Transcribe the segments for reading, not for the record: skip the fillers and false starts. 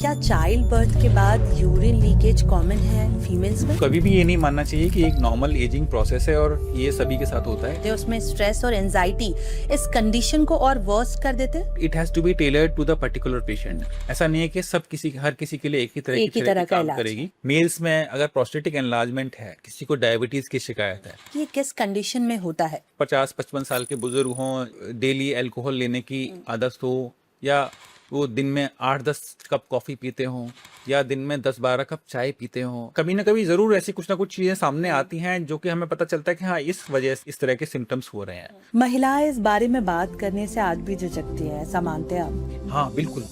क्या child birth के बाद यूरिन लीकेज कॉमन है फीमेल्स में? कभी भी ये नहीं मानना चाहिए कि एक नॉर्मल एजिंग प्रोसेस है और ये सभी के साथ होता है। जो उसमें स्ट्रेस और एंजाइटी इस कंडीशन को और वर्स कर देते हैं। It has to be tailored to the particular patient. ऐसा नहीं है कि हर किसी के लिए एक ही तरह एक की ही तरह थेरेपी का काम इलाज करेगी। मेल्स में अगर प्रोस्टेटिक एनलार्जमेंट है, किसी को डायबिटीज की शिकायत है, ये किस कंडीशन में होता है? 50-55 साल के बुजुर्ग हों, डेली अल्कोहल लेने की आदत हो, या वो दिन में 8-10 कप कॉफी पीते हों, या दिन में 10-12 कप चाय पीते हों, कभी ना कभी जरूर ऐसी कुछ ना कुछ चीजें सामने आती हैं जो कि हमें पता चलता है कि हाँ, इस वजह से इस तरह के सिम्टम्स हो रहे हैं। महिलाएं इस बारे में बात करने से आज भी झिझकती हैं, ऐसा मानते हैं आप? हाँ, बिल्कुल।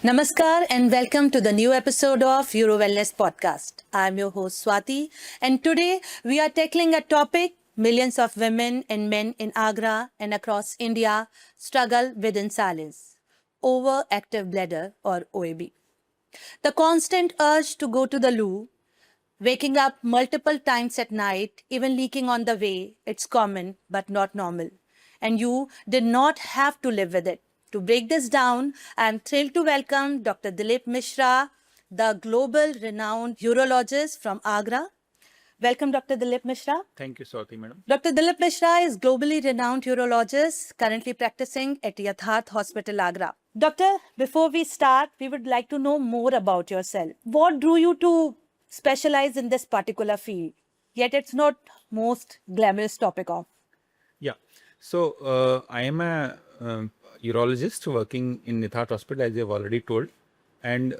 Namaskar and welcome to the new episode of Euro Wellness Podcast. I'm your host Swati, and today we are tackling a topic millions of women and men in Agra and across India struggle with in silence: overactive bladder or OAB. The constant urge to go to the loo, waking up multiple times at night, even leaking on the way, it's common but not normal. And you did not have to live with it. To break this down, I am thrilled to welcome Dr. Dilip Mishra, the global renowned urologist from Agra. Welcome, Dr. Dilip Mishra. Thank you Swati madam. Dr. Dilip Mishra is globally renowned urologist, currently practicing at Yatharth Hospital, Agra. Doctor, before we start, we would like to know more about yourself. What drew you to specialize in this particular field? Yet it's not most glamorous topic of. Yeah. So I am a urologist working in Yatharth Hospital, as I've already told. And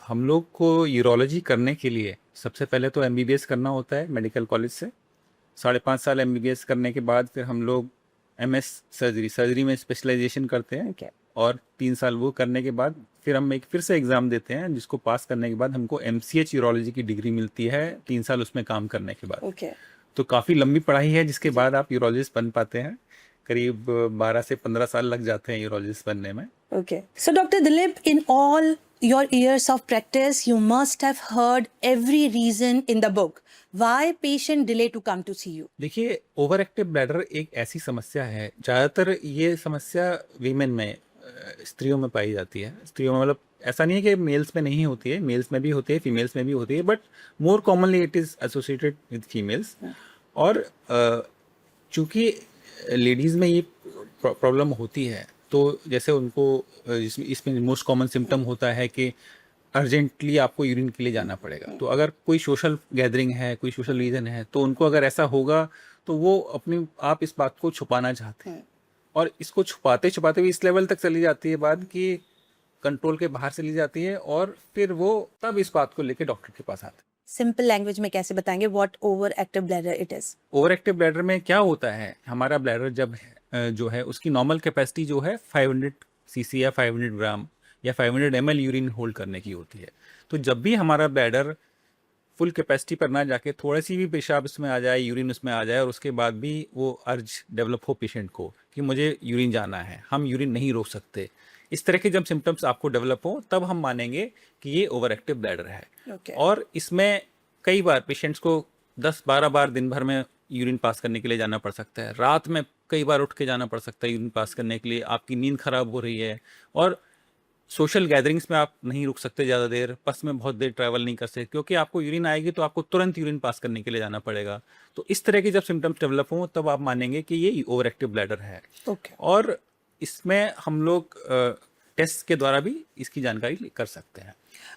हम लोग को urology करने के लिए सबसे पहले तो MBBS करना होता है मेडिकल कॉलेज से। 5.5 साल एमबीबीएस करने के बाद फिर हम लोग एमएस सर्जरी में स्पेशलाइजेशन करते हैं। Okay. और 3 साल वो करने के बाद फिर हम फिर से एग्ज़ाम देते हैं, जिसको पास करने के बाद हमको एमसीएच यूरोलॉजी की डिग्री मिलती है 3 साल उसमें काम करने के बाद। Okay. तो काफ़ी लंबी पढ़ाई है, जिसके बाद आप यूरोलॉजिस्ट बन पाते हैं। करीब 12 से 15 साल लग जाते हैं यूरोलॉजिस्ट बनने में। Okay. So, Dr. Dilip, in all your years of practice, you must have heard every reason in the book why patient delay to come to see you. देखिए, ओवर एक्टिव ब्लैडर एक ऐसी समस्या है, ज़्यादातर ये समस्या वीमेन में, स्त्रियों में पाई जाती है। स्त्रियों में मतलब ऐसा नहीं है कि मेल्स में नहीं होती है, मेल्स में भी होती है, फीमेल्स में भी होती है, but more commonly it is associated with females. और चूँकि लेडीज़ में ये प्रॉब्लम होती है, तो जैसे उनको इसमें मोस्ट कॉमन सिम्टम होता है कि अर्जेंटली आपको यूरिन के लिए जाना पड़ेगा। तो अगर कोई सोशल गैदरिंग है, कोई सोशल रीज़न है, तो उनको अगर ऐसा होगा तो वो अपने आप इस बात को छुपाना चाहते हैं, और इसको छुपाते छुपाते भी इस लेवल तक चली जाती है बात कि कंट्रोल के बाहर चली जाती है, और फिर वो तब इस बात को लेकर डॉक्टर के पास आते हैं। सिंपल लैंग्वेज में कैसे बताएंगे what over active bladder it is? Over active bladder में क्या होता है, हमारा ब्लैडर जब जो है उसकी नॉर्मल कैपेसिटी जो है 500 सीसी या 500 ग्राम या 500 ml यूरिन होल्ड करने की होती है। तो जब भी हमारा ब्लैडर फुल कैपेसिटी पर ना जाके थोड़ा सी भी पेशाब इसमें आ जाए, यूरिन उसमें आ जाए, और उसके बाद भी वो अर्ज डेवलप हो पेशेंट को कि मुझे यूरिन जाना है, हम यूरिन नहीं रोक सकते, इस तरह के जब सिम्टम्स आपको डेवलप हो, तब हम मानेंगे कि ये ओवर एक्टिव ब्लैडर है। Okay. और इसमें कई बार पेशेंट्स को 10-12 बार दिन भर में यूरिन पास करने के लिए जाना पड़ सकता है। रात में कई बार उठ के जाना पड़ सकता है यूरिन पास करने के लिए। आपकी नींद खराब हो रही है, और सोशल गैदरिंग्स में आप नहीं रुक सकते ज़्यादा देर, बस में बहुत देर ट्रैवल नहीं कर सकते, क्योंकि आपको यूरिन आएगी तो आपको तुरंत यूरिन पास करने के लिए जाना पड़ेगा। तो इस तरह के जब सिम्टम्स डेवलप हों, तब आप मानेंगे कि ये ओवर एक्टिव ब्लैडर है। Okay. और इसमें हम लोग टेस्ट के द्वारा भी इसकी जानकारी कर सकते हैं।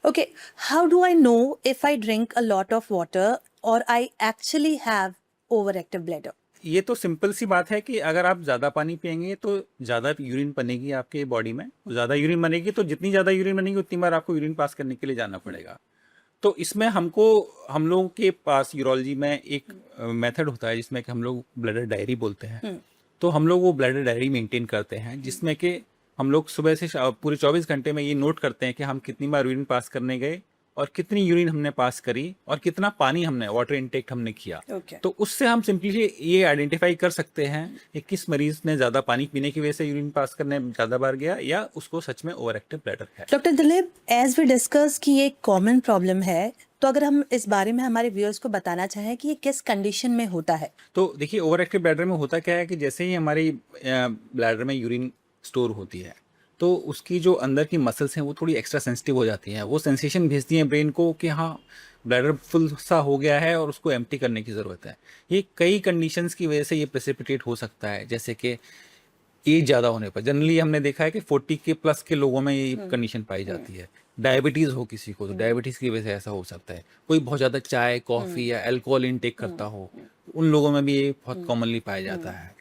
Okay, how do I know if I drink a lot of water or I actually have overactive bladder? ये तो सिंपल सी बात है कि अगर आप ज़्यादा पानी पियेंगे तो ज़्यादा यूरिन बनेगी आपके बॉडी में। ज़्यादा यूरिन बनेगी तो जितनी ज़्यादा यूरिन बनेगी उतनी बार आपको यूरिन पास करने के लिए जाना पड़ेगा। तो इसमें हम लोगों के पास यूरोलॉजी में एक मेथड होता है जिसमें कि हम लोग ब्लैडर डायरी बोलते हैं। तो हम लोग वो ब्लैडर डायरी मेंटेन करते हैं, जिसमें कि हम लोग सुबह से पूरे 24 घंटे में ये नोट करते हैं कि हम कितनी बार यूरिन पास करने गए, और कितनी यूरिन हमने पास करी, और कितना पानी हमने वाटर इनटेक हमने किया। Okay. तो उससे हम सिंपली ये आइडेंटिफाई कर सकते हैं कि किस मरीज ने ज़्यादा पानी पीने की वजह से यूरिन पास करने ज़्यादा बार गया, या उसको सच में ओवर एक्टिव ब्लैडर है। Doctor Dilip, as we discuss कि ये कॉमन प्रॉब्लम है, तो अगर हम इस बारे में हमारे व्यूअर्स को बताना चाहें कि ये किस कंडीशन में होता है। तो देखिए, ओवर एक्टिव ब्लैडर में होता क्या है कि जैसे ही हमारी ब्लैडर में यूरिन स्टोर होती है, तो उसकी जो अंदर की मसल्स हैं वो थोड़ी एक्स्ट्रा सेंसिटिव हो जाती हैं। वो सेंसेशन भेजती हैं ब्रेन को कि हाँ, ब्लैडर फुल सा हो गया है और उसको एम्प्टी करने की ज़रूरत है। ये कई कंडीशंस की वजह से ये प्रेसिपिटेट हो सकता है, जैसे कि एज ज़्यादा होने पर। जनरली हमने देखा है कि 40 के प्लस के लोगों में ये कंडीशन पाई जाती है। डायबिटीज़ हो किसी को, तो डायबिटीज़ की वजह से ऐसा हो सकता है। कोई बहुत ज़्यादा चाय, कॉफ़ी या अल्कोहल इनटेक करता हो, उन लोगों में भी ये बहुत कॉमनली पाया जाता है।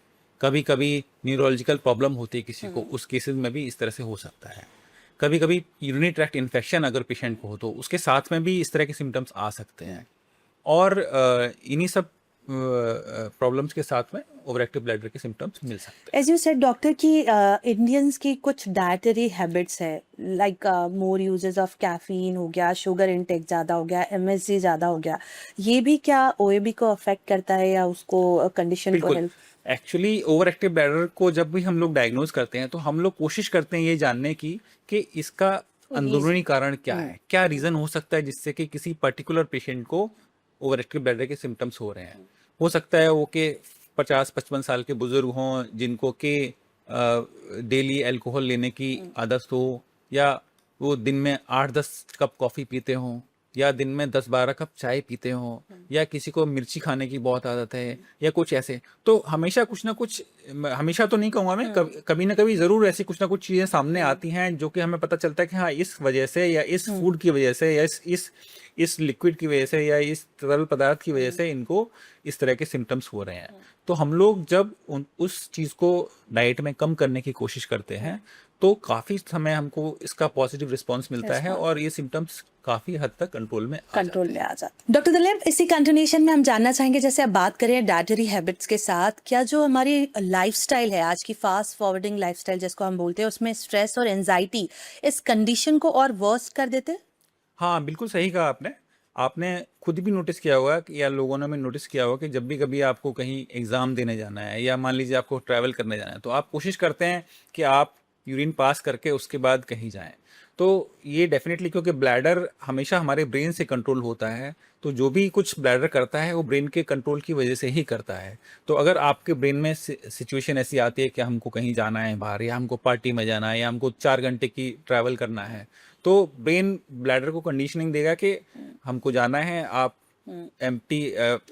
कभी कभी न्यूरोलॉजिकल प्रॉब्लम होती है किसी को, उस केसेस में भी इस तरह से हो सकता है। कभी कभी यूरिनरी ट्रैक्ट इन्फेक्शन अगर पेशेंट को हो तो उसके साथ में भी इस तरह के सिम्टम्स आ सकते हैं। और इन्हीं सब प्रॉब्लम्स के साथ में ओवर एक्टिव ब्लैडर के सिम्टम्स मिल सकते हैं। एज यू सेड डॉक्टर कि इंडियंस की कुछ डाइटरी हैबिट्स है, like more uses of caffeine हो गया, शुगर इनटेक ज़्यादा हो गया, एमएसजी ज़्यादा हो गया, ये भी क्या ओएबी को अफेक्ट करता है या उसको कंडीशन को बिल्कुल। Help? Actually over active bladder को जब भी हम लोग डायग्नोज करते हैं तो हम लोग कोशिश करते हैं ये जानने की कि इसका अंदरूनी कारण क्या है, क्या रीज़न हो सकता है जिससे कि किसी पर्टिकुलर पेशेंट को ओवर एक्टिव ब्लैडर के सिम्टम्स हो रहे हैं। हो सकता है वो कि 50-55 साल के बुजुर्ग हों जिनको कि डेली अल्कोहल लेने की आदत हो, या वो दिन में 8-10 कप कॉफ़ी पीते हों, या दिन में 10-12 कप चाय पीते हों, या किसी को मिर्ची खाने की बहुत आदत है, या कुछ ऐसे। तो हमेशा कुछ ना कुछ, हमेशा तो नहीं कहूँगा मैं, कभी ना कभी ज़रूर ऐसी कुछ ना कुछ चीज़ें सामने आती हैं जो कि हमें पता चलता है कि हाँ, इस वजह से या इस फूड की वजह से या इस लिक्विड की वजह से या इस तरल पदार्थ की वजह से इनको इस तरह के सिम्टम्स हो रहे हैं। तो हम लोग जब उस चीज़ को डाइट में कम करने की कोशिश करते हैं तो काफ़ी समय हमको इसका पॉजिटिव रिस्पॉन्स मिलता है और ये सिम्टम्स काफ़ी हद तक कंट्रोल में आ कंट्रोल जाते में आ जाता है। डॉक्टर दलेब, इसी कंटिन्यूशन में हम जानना चाहेंगे, जैसे आप बात करें डाइटरी हैबिट्स के साथ, क्या जो हमारी लाइफस्टाइल है आज की फास्ट फॉरवर्डिंग लाइफस्टाइल जिसको हम बोलते हैं, उसमें स्ट्रेस और एंजाइटी इस कंडीशन को और वर्स्ट कर देते हैं? हाँ, बिल्कुल सही कहा आपने। आपने खुद भी नोटिस किया होगा कि या लोगों ने भी नोटिस किया होगा कि जब भी कभी आपको कहीं एग्ज़ाम देने जाना है या मान लीजिए आपको ट्रैवल करने जाना है, तो आप कोशिश करते हैं कि आप यूरिन पास करके उसके बाद कहीं जाएँ। तो ये डेफ़िनेटली, क्योंकि ब्लैडर हमेशा हमारे ब्रेन से कंट्रोल होता है, तो जो भी कुछ ब्लैडर करता है वो ब्रेन के कंट्रोल की वजह से ही करता है। तो अगर आपके ब्रेन में सिचुएशन ऐसी आती है कि हमको कहीं जाना है बाहर, या हमको पार्टी में जाना है, या हमको 4 घंटे की ट्रैवल करना है, तो ब्रेन ब्लैडर को कंडीशनिंग देगा कि हमको जाना है, आप एम्प्टी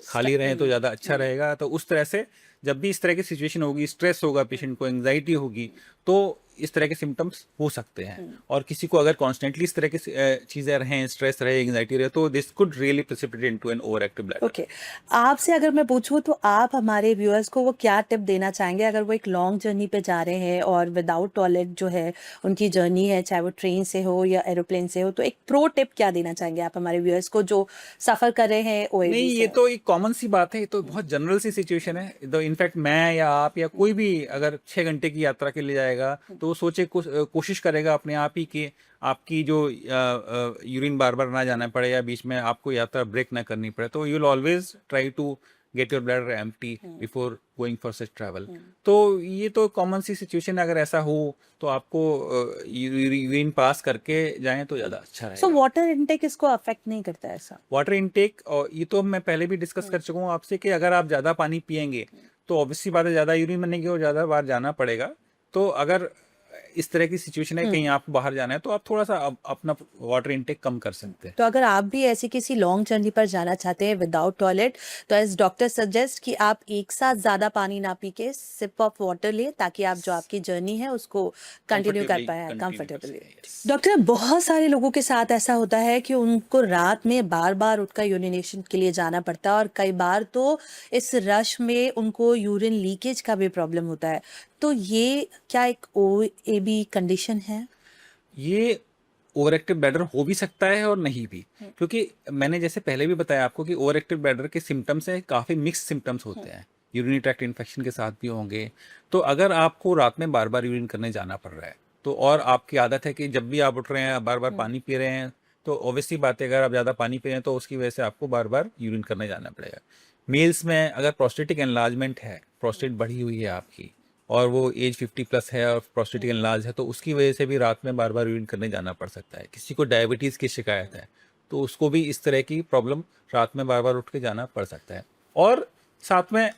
खाली रहें तो ज़्यादा अच्छा रहेगा। तो उस तरह से जब भी इस तरह की सिचुएशन होगी, स्ट्रेस होगा, पेशेंट को एंग्जाइटी होगी, तो इस तरह के सिम्टम्स हो सकते हैं। और किसी को अगर कॉन्स्टेंटली इस तरह की चीज़ें रहें, स्ट्रेस रहे, एंग्जाइटी रहे, तो this could really precipitate into an over active bladder. Okay, आपसे अगर मैं पूछूं तो आप हमारे व्यूअर्स को वो क्या टिप देना चाहेंगे अगर वो एक लॉन्ग जर्नी पे जा रहे हैं और विदाउट टॉयलेट जो है उनकी जर्नी है, चाहे वो ट्रेन से हो या एरोप्लेन से हो, तो एक प्रो टिप क्या देना चाहेंगे आप हमारे व्यूअर्स को जो सफर कर रहे हैं नहीं, ओएबी ये से? तो एक कॉमन सी बात है, ये तो बहुत जनरल सी सिचुएशन है। तो इनफैक्ट मैं या आप या कोई भी अगर 6 घंटे की यात्रा के लिए जाएगा, तो वो सोचे कोशिश करेगा अपने आप ही कि आपकी जो यूरिन बार-बार ना जाना पड़े या बीच में आपको यात्रा ब्रेक ना करनी पड़े। तो you will always try to get your bladder empty before going for such travel. तो ये तो कॉमन सी सिचुएशन है, अगर ऐसा हो तो आपको यूरिन पास करके जाएँ तो ज़्यादा अच्छा सो रहेगा। वाटर इनटेक इसको अफेक्ट नहीं करता ऐसा? वाटर इनटेक, और ये तो मैं पहले भी डिस्कस कर चुका हूँ आपसे कि अगर आप ज़्यादा पानी पिएंगे तो ऑब्वियस सी बात है ज़्यादा यूरिन बनेगी और ज़्यादा बार जाना पड़ेगा। तो अगर इस तरह की सिचुएशन है, कहीं आपको बाहर जाना है, तो आप थोड़ा सा अपना वाटर इनटेक कम कर सकते हैं। तो अगर आप भी ऐसी किसी लॉन्ग जर्नी पर जाना चाहते हैं विदाउट टॉयलेट, तो एज डॉक्टर सजेस्ट कि आप एक साथ ज़्यादा पानी ना पी के सिप ऑफ वाटर लें ताकि आप जो आपकी जर्नी है उसको कंटिन्यू कर पाए कंफर्टेबली। डॉक्टर, बहुत सारे लोगों के साथ ऐसा होता है कि उनको रात में बार बार उठकर यूरिनेशन के लिए जाना पड़ता है और कई बार तो इस रश में उनको यूरिन लीकेज का भी प्रॉब्लम होता है। तो ये क्या एक ओएबी कंडीशन है? ये ओवर एक्टिव ब्लैडर हो भी सकता है और नहीं भी, क्योंकि मैंने जैसे पहले भी बताया आपको कि ओवर एक्टिव ब्लैडर के सिम्टम्स हैं, काफ़ी मिक्स सिम्टम्स होते हैं। यूरिनरी ट्रैक्ट इन्फेक्शन के साथ भी होंगे। तो अगर आपको रात में बार बार यूरिन करने जाना पड़ रहा है, तो और आपकी आदत है कि जब भी आप उठ रहे हैं बार बार पानी पी रहे हैं, तो ऑब्वियसली बात है, अगर आप ज़्यादा पानी पी रहे हैं तो उसकी वजह से आपको बार बार यूरिन करने जाना पड़ेगा। मेल्स में अगर प्रोस्टेटिक एनलार्जमेंट है, प्रोस्टेट बढ़ी हुई है आपकी, और वो एज 50 प्लस है और प्रोस्टेटिक एनलार्ज है, तो उसकी वजह से भी रात में बार बार यूरिन करने जाना पड़ सकता है। किसी को डायबिटीज़ की शिकायत है, तो उसको भी इस तरह की प्रॉब्लम रात में बार बार उठ के जाना पड़ सकता है। और साथ में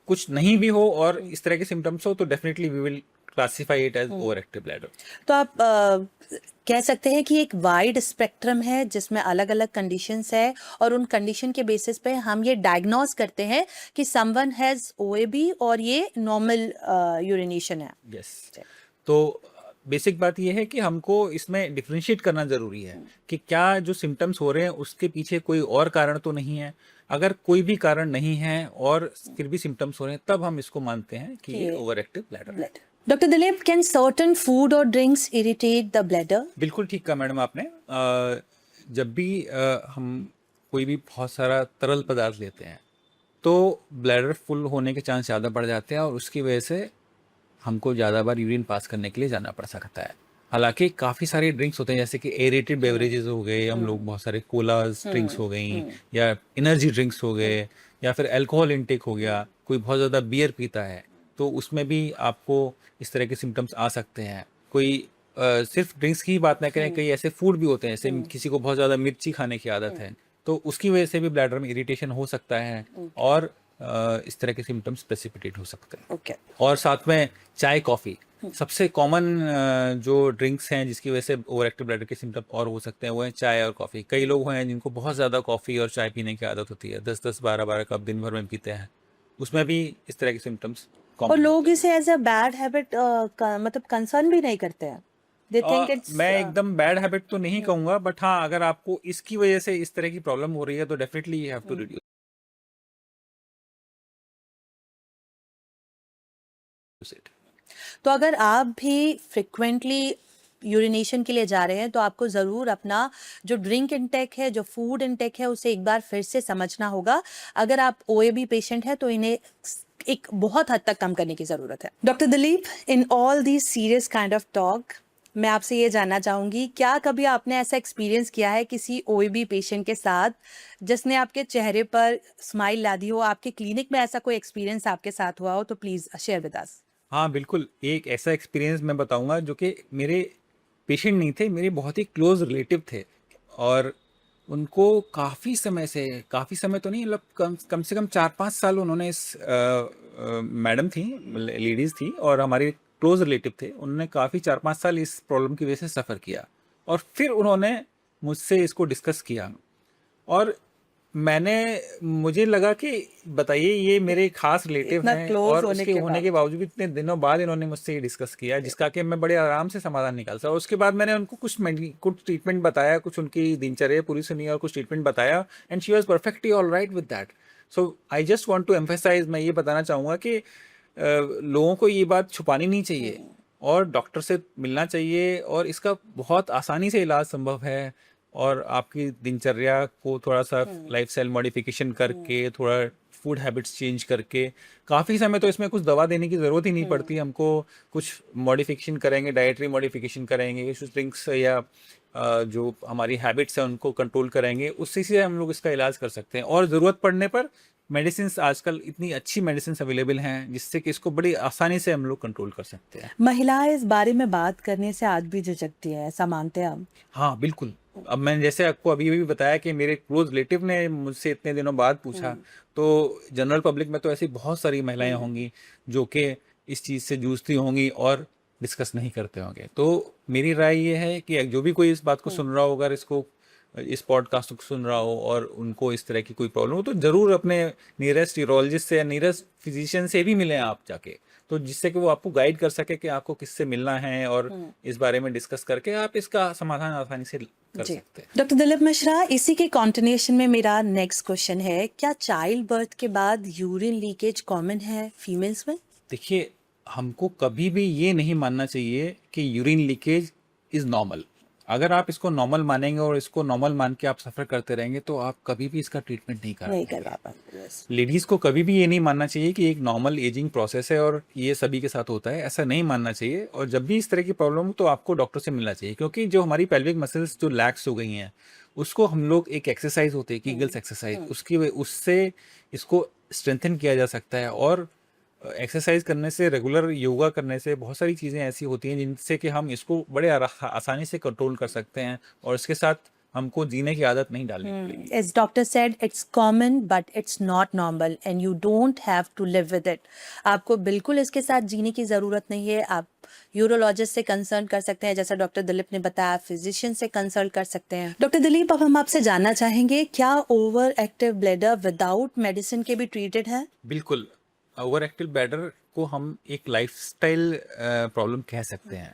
कुछ नहीं भी हो और इस तरह के सिम्टम्स हो तो definitely we will classify it as over active bladder. तो आप कह सकते हैं कि एक वाइड स्पेक्ट्रम है जिसमें अलग अलग कंडीशंस है और उन कंडीशन के बेसिस पे हम ये डायग्नोज करते हैं कि समवन हैज ओएबी और ये नॉर्मल यूरिनेशन है। यस, तो बेसिक बात यह है कि हमको इसमें डिफरेंशिएट करना जरूरी है कि क्या जो सिम्टम्स हो रहे हैं उसके पीछे कोई और कारण तो नहीं है। अगर कोई भी कारण नहीं है और फिर भी सिम्टम्स हो रहे हैं तब हम इसको मानते हैं कि ये ओवर एक्टिव ब्लैडर है। Doctor Dilip, can certain food और ड्रिंक्स इरिटेट द ब्लैडर? बिल्कुल ठीक कहा मैडम आपने। जब भी हम कोई भी बहुत सारा तरल पदार्थ लेते हैं तो ब्लैडर फुल होने के चांस ज़्यादा बढ़ जाते हैं और उसकी वजह से हमको ज़्यादा बार यूरिन पास करने के लिए जाना पड़ सकता है। हालांकि काफ़ी सारे ड्रिंक्स होते हैं जैसे कि एरेटेड बेवरेजेस हो गए, हम लोग बहुत सारे कोलाज ड्रिंक्स हो गई या एनर्जी ड्रिंक्स हो गए या फिर अल्कोहल इंटेक हो गया, कोई बहुत ज़्यादा बियर पीता है तो उसमें भी आपको इस तरह के सिम्टम्स आ सकते हैं। कोई सिर्फ ड्रिंक्स की ही बात ना करें, कई ऐसे फूड भी होते हैं जैसे किसी को बहुत ज़्यादा मिर्ची खाने की आदत है तो उसकी वजह से भी ब्लैडर में इरिटेशन हो सकता है और इस तरह के सिम्टम्स प्रेसिपिटेट हो सकते हैं। ओके। और साथ में चाय कॉफ़ी सबसे कॉमन जो ड्रिंक्स हैं जिसकी वजह से ओवर एक्टिव ब्लैडर के सिम्टम और हो सकते हैं वो है चाय और कॉफ़ी। कई लोग हैं जिनको बहुत ज़्यादा कॉफ़ी और चाय पीने की आदत होती है, 10-10 12-12 कप दिन भर में पीते हैं, उसमें भी इस तरह के सिम्टम्स और कॉमन। लोग इसे एज अ बैड हैबिट मतलब कंसर्न भी नहीं करते हैं। दे थिंक इट्स मैं एकदम बैड हैबिट तो नहीं कहूँगा, बट हाँ अगर आपको इसकी वजह से इस तरह की प्रॉब्लम हो रही है तो definitely you have to reduce it. तो अगर आप भी फ्रिक्वेंटली यूरिनेशन के लिए जा रहे हैं तो आपको ज़रूर अपना जो ड्रिंक इनटेक है, जो फूड इनटेक है, उसे एक बार फिर से समझना होगा। अगर आप ओएबी पेशेंट है तो इन्हें एक बहुत हद तक कम करने की ज़रूरत है। Doctor Dilip, in all these serious kind of talk मैं आपसे ये जानना चाहूँगी, क्या कभी आपने ऐसा एक्सपीरियंस किया है किसी ओएबी पेशेंट के साथ जिसने आपके चेहरे पर स्माइल ला दी हो? आपके क्लिनिक में ऐसा कोई एक्सपीरियंस आपके साथ हुआ हो तो प्लीज़ शेयर विद अस। हाँ बिल्कुल, एक ऐसा एक्सपीरियंस मैं बताऊंगा जो कि मेरे पेशेंट नहीं थे, मेरे बहुत ही क्लोज रिलेटिव थे और उनको काफ़ी समय तो नहीं, मतलब कम कम से कम 4-5 साल उन्होंने इस मैडम थी, लेडीज़ थी और हमारे क्लोज रिलेटिव थे, उन्होंने काफ़ी 4-5 साल इस प्रॉब्लम की वजह से सफ़र किया और फिर उन्होंने मुझसे इसको डिस्कस किया और मुझे लगा कि बताइए ये मेरे खास रिलेटिव इतना हैं क्लोज और होने उसके के होने बाद के बावजूद इतने दिनों बाद इन्होंने मुझसे ये डिस्कस किया जिसका कि मैं बड़े आराम से समाधान निकाल सका। उसके बाद मैंने उनको कुछ ट्रीटमेंट बताया, कुछ उनकी दिनचर्या पूरी सुनी और कुछ ट्रीटमेंट बताया and she was perfectly all right with that. So I just want to emphasise, मैं ये बताना चाहूँगा कि लोगों को ये बात छुपानी नहीं चाहिए और डॉक्टर से मिलना चाहिए और इसका बहुत आसानी से इलाज संभव है। और आपकी दिनचर्या को थोड़ा सा लाइफस्टाइल मॉडिफिकेशन करके, थोड़ा फूड हैबिट्स चेंज करके, काफ़ी समय तो इसमें कुछ दवा देने की ज़रूरत ही नहीं पड़ती हमको। कुछ मॉडिफिकेशन करेंगे, डाइटरी मॉडिफिकेशन करेंगे, कुछ ड्रिंक्स या जो हमारी हैबिट्स हैं उनको कंट्रोल करेंगे, उससे से हम लोग इसका इलाज कर सकते हैं। और ज़रूरत पड़ने पर मेडिसिन, आजकल इतनी अच्छी मेडिसिन अवेलेबल हैं जिससे कि इसको बड़ी आसानी से हम लोग कंट्रोल कर सकते हैं। महिलाएं इस बारे में बात करने से आज भी झिझकती है, ऐसा मानते हैं हम? हाँ बिल्कुल। अब मैंने जैसे आपको अभी भी बताया कि मेरे क्लोज रिलेटिव ने मुझसे इतने दिनों बाद पूछा, तो जनरल पब्लिक में तो ऐसी बहुत सारी महिलाएं होंगी जो कि इस चीज़ से जूझती होंगी और डिस्कस नहीं करते होंगे। तो मेरी राय ये है कि जो भी कोई इस बात को सुन रहा हो, अगर इस पॉडकास्ट को सुन रहा हो और उनको इस तरह की कोई प्रॉब्लम हो तो ज़रूर अपने नियरेस्ट यूरोलॉजिस्ट से या नियरेस्ट फिजिशियन से भी मिलें आप जाके, तो जिससे कि वो आपको गाइड कर सके कि आपको किससे मिलना है और इस बारे में डिस्कस करके आप इसका समाधान आसानी से कर सकते हैं। डॉक्टर दिलीप मिश्रा, इसी के कंटिन्यूएशन में मेरा नेक्स्ट क्वेश्चन है, क्या चाइल्ड बर्थ के बाद यूरिन लीकेज कॉमन है फीमेल्स में? देखिए, हमको कभी भी ये नहीं मानना चाहिए कि यूरिन लीकेज इज नॉर्मल। अगर आप इसको नॉर्मल मानेंगे और इसको नॉर्मल मान के आप सफ़र करते रहेंगे तो आप कभी भी इसका ट्रीटमेंट नहीं नहीं कर करवा पाएंगे। पाएंगे। लेडीज़ को कभी भी ये नहीं मानना चाहिए कि एक नॉर्मल एजिंग प्रोसेस है और ये सभी के साथ होता है, ऐसा नहीं मानना चाहिए। और जब भी इस तरह की प्रॉब्लम हो तो आपको डॉक्टर से मिलना चाहिए, क्योंकि जो हमारी पेल्विक मसल्स जो लैक्स हो गई हैं उसको हम लोग, एक एक्सरसाइज होती है कीगल्स एक्सरसाइज, उससे इसको स्ट्रेंथन किया जा सकता है। और एक्सरसाइज करने से, रेगुलर योगा करने से बहुत सारी चीज़ें ऐसी होती हैं जिनसे कि हम इसको बड़े आसानी से कंट्रोल कर सकते हैं और इसके साथ हमको जीने की आदत नहीं डालनी पड़ेगी। As doctor said, it's common but it's not normal and you don't have to live with it. आपको बिल्कुल इसके साथ जीने की ज़रूरत नहीं है। आप यूरोलॉजिस्ट से कंसल्ट कर सकते हैं, जैसा डॉक्टर दिलीप ने बताया, फिजिशियन से कंसल्ट कर सकते हैं। डॉक्टर दिलीप, अब हम आपसे जानना चाहेंगे, क्या over active bladder without medicine के भी ट्रीटेड है? बिल्कुल, ओवर एक्टिव ब्लैडर को हम एक लाइफस्टाइल प्रॉब्लम कह सकते हैं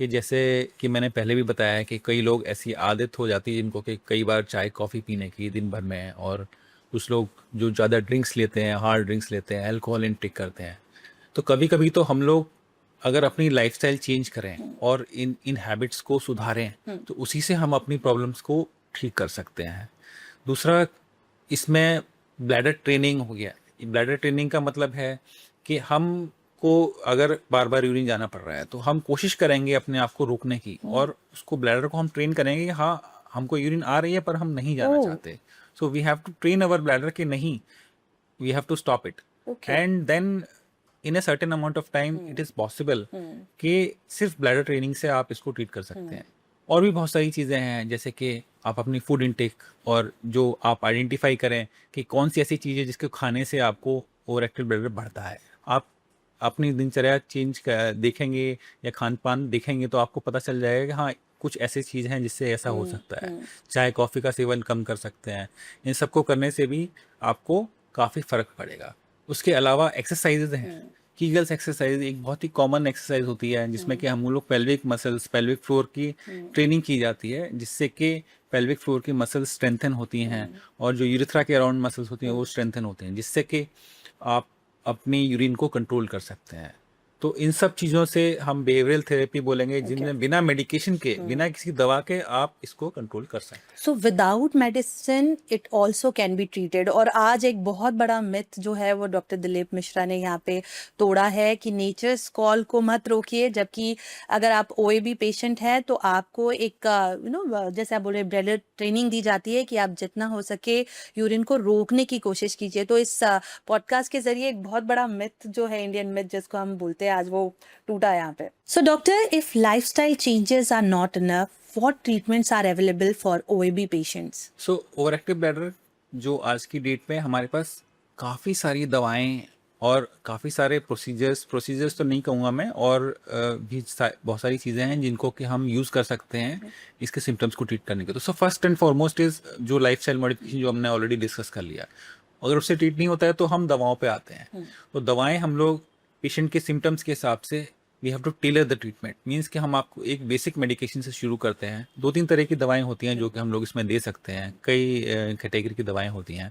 कि जैसे कि मैंने पहले भी बताया है कि कई लोग ऐसी आदत हो जाती है जिनको कि कई बार चाय कॉफ़ी पीने की दिन भर में, और कुछ लोग जो ज़्यादा ड्रिंक्स लेते हैं, हार्ड ड्रिंक्स लेते हैं, अल्कोहल इनटेक करते हैं। तो कभी कभी तो हम लोग अगर अपनी लाइफस्टाइल चेंज करें और इन इन हैबिट्स को सुधारें तो उसी से हम अपनी प्रॉब्लम्स को ठीक कर सकते हैं। दूसरा, इसमें ब्लैडर ट्रेनिंग हो गया। ब्लैडर ट्रेनिंग का मतलब है कि हमको अगर बार बार यूरिन जाना पड़ रहा है तो हम कोशिश करेंगे अपने आप को रोकने की, और उसको ब्लैडर को हम ट्रेन करेंगे कि हाँ, हमको यूरिन आ रही है पर हम नहीं जाना चाहते। So we have to train our bladder कि नहीं, we have to stop it, and then in a certain amount of time it is possible कि सिर्फ ब्लैडर ट्रेनिंग से आप इसको ट्रीट कर सकते हैं। और भी बहुत सारी चीज़ें हैं, जैसे कि आप अपनी फूड इनटेक, और जो आप आइडेंटिफाई करें कि कौन सी ऐसी चीज़ है जिसके खाने से आपको ओवर एक्टिव ब्लैडर बढ़ता है। आप अपनी दिनचर्या देखेंगे या खान पान देखेंगे तो आपको पता चल जाएगा कि हाँ, कुछ ऐसी चीज़ हैं जिससे ऐसा हो सकता है। चाय कॉफ़ी का सेवन कम कर सकते हैं। इन सबको करने से भी आपको काफ़ी फ़र्क पड़ेगा। उसके अलावा एक्सरसाइजेज हैं। कीगल्स एक्सरसाइज एक बहुत ही कॉमन एक्सरसाइज होती है जिसमें कि हम लोग पेल्विक मसल्स, पेल्विक फ्लोर की ट्रेनिंग की जाती है, जिससे कि पेल्विक फ्लोर की मसल्स स्ट्रेंथन होती हैं और जो यूरेथ्रा के अराउंड मसल्स होती हैं वो स्ट्रेंथन होती हैं, जिससे कि आप अपनी यूरिन को कंट्रोल कर सकते हैं। तो इन सब चीज़ों से हम बिहेवियरल थेरेपी बोलेंगे, जिनमें बिना मेडिकेशन के, बिना किसी दवा के आप इसको कंट्रोल कर सकते हैं। So without medicine it also can be treated. और आज एक बहुत बड़ा मिथ जो है वो डॉक्टर दिलीप मिश्रा ने यहाँ पे तोड़ा है कि नेचर्स कॉल को मत रोकिए, जबकि अगर आप ओएबी पेशेंट हैं तो आपको एक जैसे आप बोल रहे ब्लैडर ट्रेनिंग दी जाती है कि आप जितना हो सके यूरिन को रोकने की कोशिश कीजिए। तो इस पॉडकास्ट के जरिए एक बहुत बड़ा मिथ जो है, इंडियन मिथ जिसको हम बोलते हैं, आज वो टूटा है यहाँ पे। So doctor, if lifestyle changes are not enough, what treatments are available for OAB patients? So overactive bladder जो आज की डेट में हमारे पास काफ़ी सारी दवाएं और काफ़ी सारे प्रोसीजर्स तो नहीं कहूँगा मैं, और बहुत सारी चीज़ें हैं जिनको कि हम यूज़ कर सकते हैं इसके सिम्टम्स को ट्रीट करने के। तो so first and foremost is जो लाइफस्टाइल मॉडिफिकेशन जो हमने ऑलरेडी डिस्कस कर लिया। अगर उससे ट्रीट नहीं होता है तो हम दवाओं पे आते हैं। तो दवाएं हम लोग पेशेंट के सिम्टम्स के हिसाब से we have to tailor the treatment, means कि हम आपको एक बेसिक मेडिकेशन से शुरू करते हैं। 2-3 तरह की दवाएं होती हैं जो कि हम लोग इसमें दे सकते हैं, कई कैटेगरी की दवाएं होती हैं,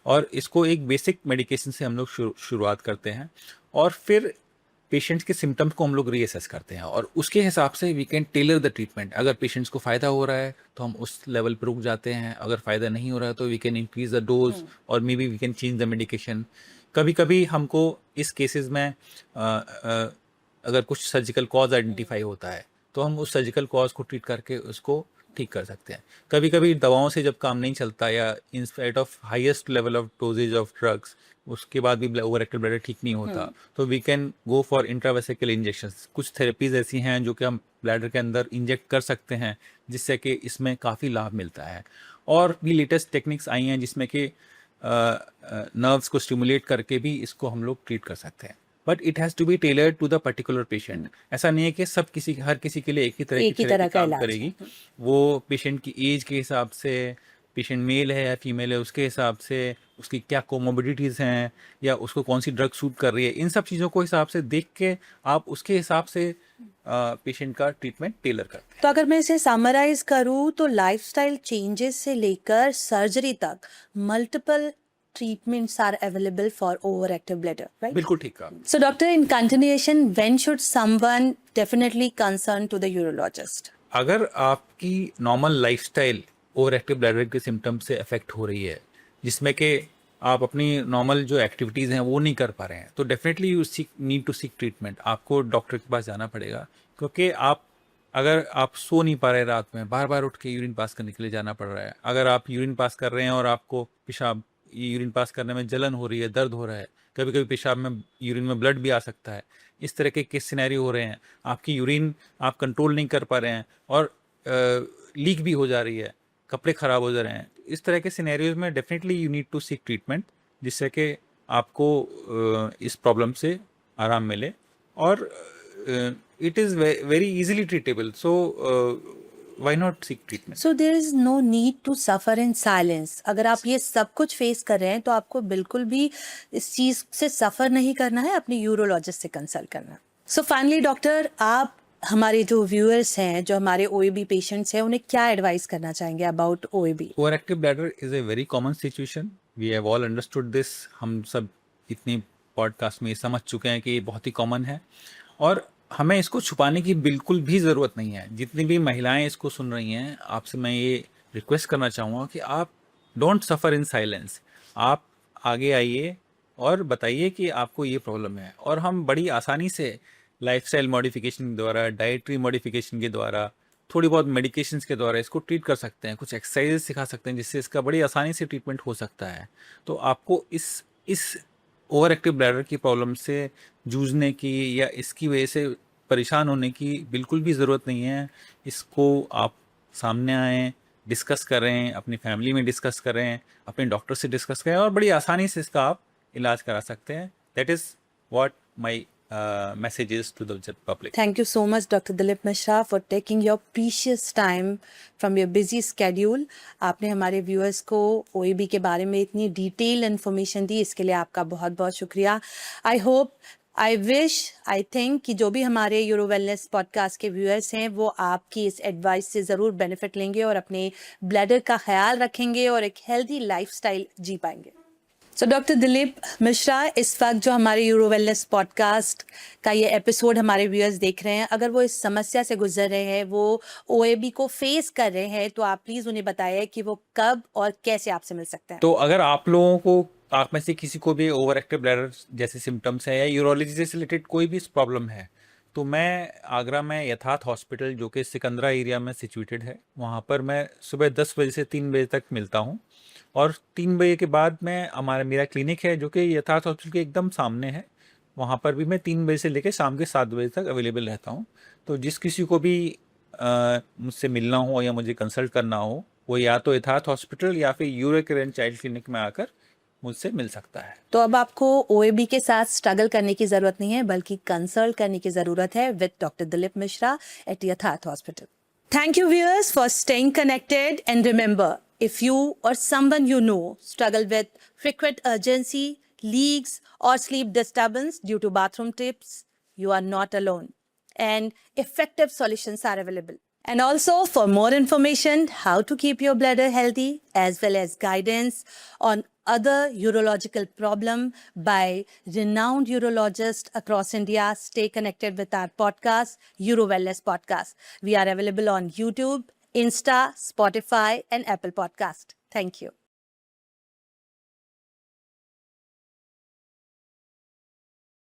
और इसको एक बेसिक मेडिकेशन से हम लोग शुरुआत करते हैं, और फिर पेशेंट्स के सिम्टम्स को हम लोग रीअसेस करते हैं, और उसके हिसाब से we can tailor the treatment. अगर पेशेंट्स को फ़ायदा हो रहा है तो हम उस लेवल पर रुक जाते हैं, अगर फ़ायदा नहीं हो रहा है तो we can increase the dose, और maybe we can change the medication. कभी कभी हमको इस केसेस में अगर कुछ सर्जिकल कॉज आइडेंटिफाई होता है तो हम उस सर्जिकल कॉज को ट्रीट करके उसको ठीक कर सकते हैं। कभी कभी दवाओं से जब काम नहीं चलता, या in spite of highest level of doses of drugs, उसके बाद भी ओवरएक्टिव ब्लैडर ठीक नहीं होता, तो we can go for intravesical injections. कुछ थेरेपीज ऐसी हैं जो कि हम ब्लैडर के अंदर इंजेक्ट कर सकते हैं, जिससे कि इसमें काफ़ी लाभ मिलता है। और भी लेटेस्ट टेक्निक्स आई हैं जिसमें कि नर्व्स को स्टिमुलेट करके भी इसको हम लोग ट्रीट कर सकते हैं, but it has to be tailored to the particular patient. ऐसा नहीं है कि हर किसी के लिए एक ही तरह की तरह का काम इलाज करेगी। वो पेशेंट की एज के हिसाब से, पेशेंट मेल है या फीमेल है उसके हिसाब से, उसकी क्या कोमोबिडिटीज़ हैं, या उसको कौन सी ड्रग सूट कर रही है, इन सब चीज़ों को हिसाब से देख के आप उसके हिसाब से पेशेंट का ट्रीटमेंट टेलर करते हैं। तो अगर मैं इसे समराइज करूँ तो लाइफस्टाइल चेंजेस से लेकर सर्जरी तक multiple treatments are available for overactive bladder, right? बिल्कुल ठीक कहा। So doctor, in continuation, when should someone definitely concern to the urologist? अगर आपकी नॉर्मल लाइफस्टाइल ओवरएक्टिव ब्लैडर के सिम्टम्स से अफेक्ट हो रही है, जिसमें कि आप अपनी नॉर्मल जो एक्टिविटीज़ हैं वो नहीं कर पा रहे हैं, तो definitely you need to seek treatment. आपको डॉक्टर के पास जाना पड़ेगा, क्योंकि अगर आप सो नहीं पा रहे रात में, बार बार उठ के यूरिन पास करने के लिए जाना पड़ रहा है, अगर आप यूरिन पास कर रहे हैं और आपको यूरिन पास करने में जलन हो रही है, दर्द हो रहा है, कभी कभी पेशाब में यूरिन में ब्लड भी आ सकता है, इस तरह के केस सिनेरियो हो रहे हैं, आपकी यूरिन आप कंट्रोल नहीं कर पा रहे हैं और लीक भी हो जा रही है, कपड़े खराब हो जा रहे हैं, इस तरह के सिनेरियोज में definitely you need to seek treatment, जिससे कि आपको इस प्रॉब्लम से आराम मिले, और it is very easily treatable, so why not seek treatment. So there is no need to suffer in silence. अगर आप ये सब कुछ फेस कर रहे हैं तो आपको बिल्कुल भी इस चीज से सफर नहीं करना है, अपने यूरोलॉजिस्ट से कंसल्ट करना। सो फाइनली डॉक्टर, आप हमारे जो व्यूअर्स हैं, जो हमारे ओएबी पेशेंट्स हैं, उन्हें क्या एडवाइस करना चाहेंगे about OAB? Overactive bladder is a very common situation, we have all understood this. हम सब इतनी पॉडकास्ट में ये समझ चुके हैं कि ये बहुत ही कॉमन है, और हमें इसको छुपाने की बिल्कुल भी ज़रूरत नहीं है। जितनी भी महिलाएं इसको सुन रही हैं, आपसे मैं ये रिक्वेस्ट करना चाहूँगा कि आप डोंट सफ़र इन साइलेंस। आप आगे आइए और बताइए कि आपको ये प्रॉब्लम है, और हम बड़ी आसानी से लाइफस्टाइल मॉडिफिकेशन के द्वारा, डाइटरी मॉडिफिकेशन के द्वारा, थोड़ी बहुत मेडिकेशंस के द्वारा इसको ट्रीट कर सकते हैं। कुछ एक्सरसाइजेस सिखा सकते हैं जिससे इसका बड़ी आसानी से ट्रीटमेंट हो सकता है। तो आपको इस ओवर एक्टिव ब्लैडर की प्रॉब्लम से जूझने की या इसकी वजह से परेशान होने की बिल्कुल भी ज़रूरत नहीं है। इसको आप सामने आएँ, डिस्कस करें, अपनी फैमिली में डिस्कस करें, अपने डॉक्टर से डिस्कस करें, और बड़ी आसानी से इसका आप इलाज करा सकते हैं। That is what my messages to the public. Thank you so much, Dr. Dilip Mishra, for taking your precious time from your busy schedule. आपने हमारे व्यूअर्स को ओएबी के बारे में इतनी डिटेल इन्फॉर्मेशन दी, इसके लिए आपका बहुत बहुत शुक्रिया। I hope, I wish, I think कि जो भी हमारे यूरो वेलनेस पॉडकास्ट के व्यूअर्स हैं वो आपकी इस एडवाइस से ज़रूर बेनिफिट लेंगे और अपने ब्लैडर का ख्याल रखेंगे और एक हेल्दी लाइफस्टाइल जी पाएंगे। सो डॉक्टर दिलीप मिश्रा, इस वक्त जो हमारे यूरो वेलनेस पॉडकास्ट का ये एपिसोड हमारे व्यूअर्स देख रहे हैं, अगर वो इस समस्या से गुजर रहे हैं, वो ओएबी को फेस कर रहे हैं, तो आप प्लीज़ उन्हें बताइए कि वो कब और कैसे आपसे मिल सकते हैं। तो अगर आप लोगों को, आप में से किसी को भी ओवर एक्टिव ब्लैडर जैसे सिम्टम्स है या यूरोलॉजी से रिलेटेड कोई भी प्रॉब्लम है, तो मैं आगरा में यथार्थ हॉस्पिटल, जो कि सिकंदरा एरिया में सिचुएटेड है, वहाँ पर मैं सुबह 10 बजे से 3 बजे तक मिलता हूँ, और 3 बजे के बाद मैं मेरा क्लिनिक है जो कि यथार्थ हॉस्पिटल के एकदम सामने है, वहाँ पर भी मैं 3 बजे से लेकर शाम के 7 बजे तक अवेलेबल रहता हूँ। तो जिस किसी को भी मुझसे मिलना हो या मुझे कंसल्ट करना हो, वो या तो यथार्थ हॉस्पिटल या फिर यूरो केयर चाइल्ड क्लिनिक में आकर मुझसे मिल सकता है। तो अब आपको ओएबी के साथ स्ट्रगल करने की ज़रूरत नहीं है, बल्कि कंसल्ट करने की ज़रूरत है with doctor Dilip Mishra at Yatharth hospital. Thank you viewers for staying connected, and remember, if you or someone you know struggle with frequent urgency, leaks or sleep disturbance due to bathroom trips, you are not alone, and effective solutions are available. And also, for more information how to keep your bladder healthy, as well as guidance on other urological problem by renowned urologists across India, stay connected with our podcast, Euro Wellness Podcast. We are available on YouTube, Insta, Spotify, and Apple Podcast. Thank you.